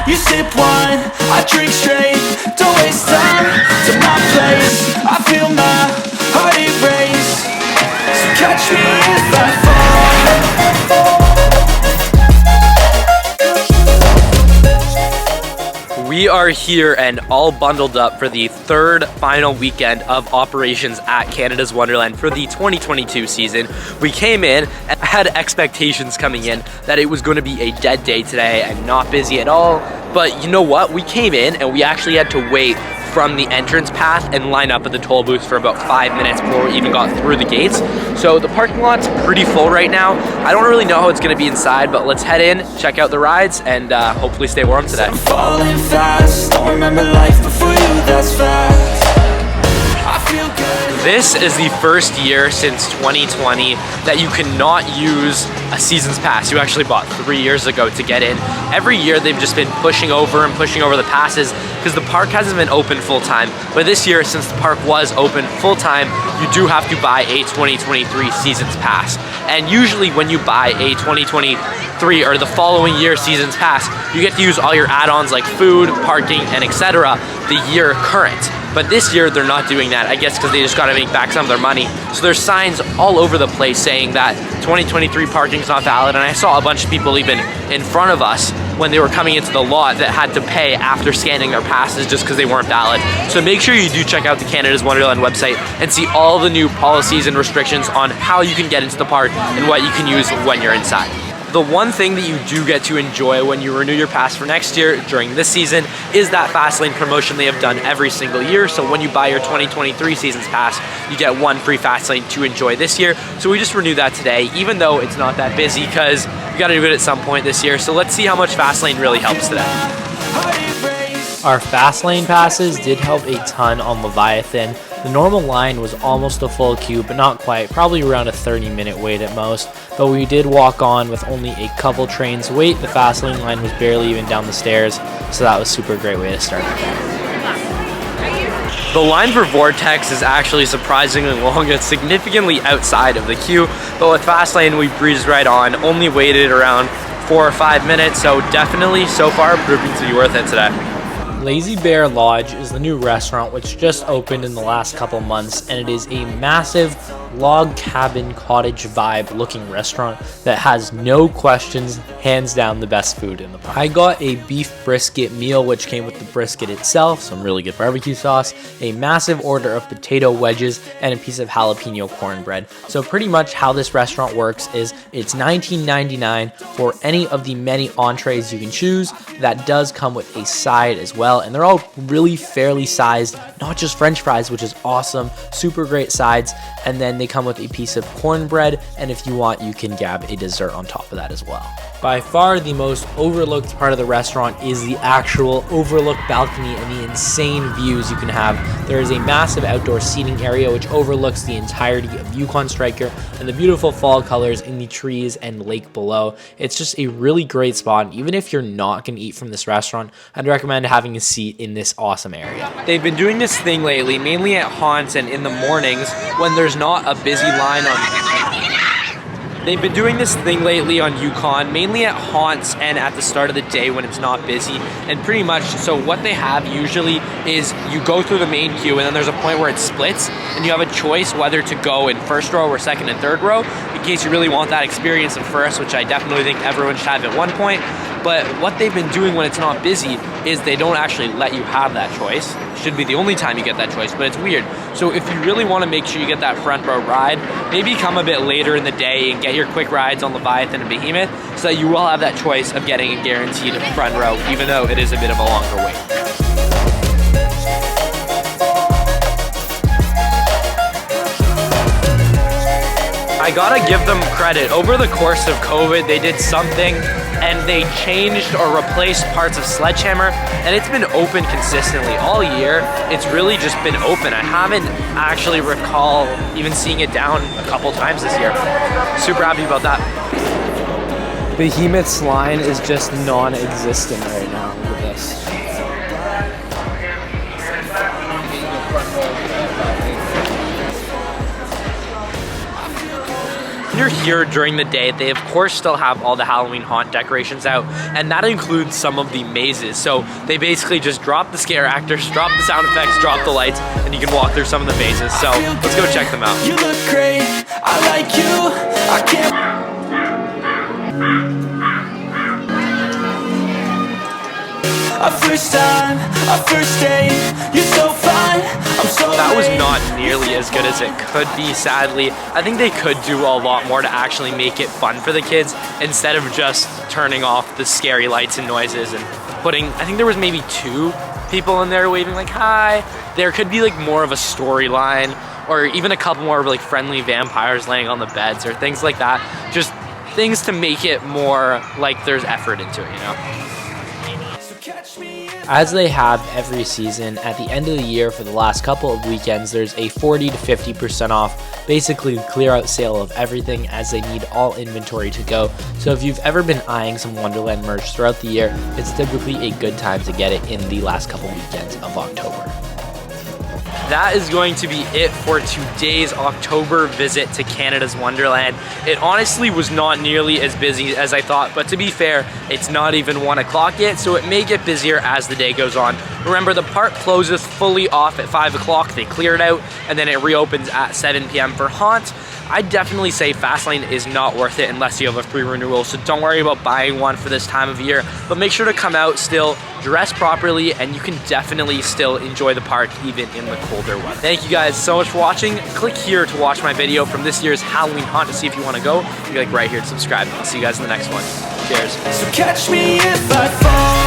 You sip wine, I drink straight. Don't waste time to my place. I feel my heart erase. So catch me if I fall. We are here and all bundled up for the third final weekend of operations at Canada's Wonderland for the 2022 season. We came in and had expectations coming in that it was going to be a dead day today and not busy at all. But you know what? We came in and we actually had to wait from the entrance path and line up at the toll booth for about 5 minutes before we even got through the gates. So the parking lot's pretty full right now. I don't really know how it's gonna be inside, but let's head in, check out the rides, and hopefully stay warm today. I'm falling fast, don't remember life before you, that's fast. I feel good. This is the first year since 2020 that you cannot use a season's pass. You actually bought 3 years ago to get in. Every year they've just been pushing over the passes because the park hasn't been open full time. But this year, since the park was open full time, you do have to buy a 2023 season's pass. And usually when you buy a 2023 or the following year season's pass, you get to use all your add-ons like food, parking, and etc. the year current. But this year they're not doing that, I guess because they just got to make back some of their money. So there's signs all over the place saying that 2023 parking is not valid, and I saw a bunch of people even in front of us when they were coming into the lot that had to pay after scanning their passes just because they weren't valid. So make sure you do check out the Canada's Wonderland website and see all the new policies and restrictions on how you can get into the park and what you can use when you're inside. The one thing that you do get to enjoy when you renew your pass for next year during this season is that Fastlane promotion they have done every single year. So when you buy your 2023 season's pass, you get one free Fastlane to enjoy this year. So we just renewed that today, even though it's not that busy because we got to do it at some point this year. So let's see how much Fastlane really helps today. Our Fastlane passes did help a ton on Leviathan. The normal line was almost a full queue, but not quite, probably around a 30-minute wait at most. But we did walk on with only a couple trains wait. The Fastlane line was barely even down the stairs, so that was a super great way to start the day. The line for Vortex is actually surprisingly long. It's significantly outside of the queue, but with Fastlane we breezed right on, only waited around 4 or 5 minutes, so definitely so far proving to be worth it today. Lazy Bear Lodge is the new restaurant which just opened in the last couple months, and it is a massive log cabin cottage vibe looking restaurant that has no questions, hands down the best food in the park. I got a beef brisket meal which came with the brisket itself, some really good barbecue sauce, a massive order of potato wedges, and a piece of jalapeno cornbread. So pretty much how this restaurant works is it's $19.99 for any of the many entrees you can choose. That does come with a side as well, and they're all really fairly sized, not just french fries, which is awesome, super great sides, and then they come with a piece of cornbread, and if you want you can grab a dessert on top of that as well. By far the most overlooked part of the restaurant is the actual overlook balcony and the insane views you can have. There is a massive outdoor seating area which overlooks the entirety of Yukon Striker and the beautiful fall colors in the trees and lake below. It's just a really great spot, and even if you're not going to eat from this restaurant, I'd recommend having a seat in this awesome area. They've been doing this thing lately, mainly at haunts and in the mornings when there's not a busy line on... They've been doing this thing lately on Yukon, mainly at haunts and at the start of the day when it's not busy. And pretty much, so what they have usually is you go through the main queue and then there's a point where it splits and you have a choice whether to go in first row or second and third row in case you really want that experience of first, which I definitely think everyone should have at one point. But what they've been doing when it's not busy is they don't actually let you have that choice. Should be the only time you get that choice, but it's weird. So if you really want to make sure you get that front row ride, maybe come a bit later in the day and get your quick rides on Leviathan and Behemoth so that you will have that choice of getting a guaranteed front row, even though it is a bit of a longer wait. I gotta give them credit. Over the course of COVID, they did something and they changed or replaced parts of Sledgehammer, and it's been open consistently all year. It's really just been open. I haven't actually recall even seeing it down a couple times this year. Super happy about that. Behemoth's line is just non-existent right now. Look at this. you're here during the day, they of course still have all the Halloween haunt decorations out, and that includes some of the mazes. So they basically just drop the scare actors, drop the sound effects, drop the lights, and you can walk through some of the mazes. So let's go check them out. You look great, I like you, I can't. A first time, a first date, you're so fine, I'm so That was late. not nearly as good as it could be, sadly. I think they could do a lot more to actually make it fun for the kids instead of just turning off the scary lights and noises and putting, I think there was maybe 2 people in there waving like, hi. There could be like more of a storyline, or even a couple more of like friendly vampires laying on the beds or things like that. Just things to make it more like there's effort into it, you know? As they have every season, at the end of the year for the last couple of weekends, there's a 40 to 50% off, basically clear out sale of everything, as they need all inventory to go. So if you've ever been eyeing some Wonderland merch throughout the year, it's typically a good time to get it in the last couple weekends of October. That is going to be it for today's October visit to Canada's Wonderland. It honestly was not nearly as busy as I thought, but to be fair, it's not even 1 o'clock yet, so it may get busier as the day goes on. Remember, the park closes fully off at 5 o'clock, they clear it out, and then it reopens at 7 p.m. for haunt. I'd definitely say Fastlane is not worth it unless you have a free renewal, so don't worry about buying one for this time of year, but make sure to come out still, dress properly, and you can definitely still enjoy the park even in the colder weather. Thank you guys so much for watching. Click here to watch my video from this year's Halloween haunt to see if you want to go. Click right here to subscribe. I'll see you guys in the next one. Cheers. So catch me if I fall.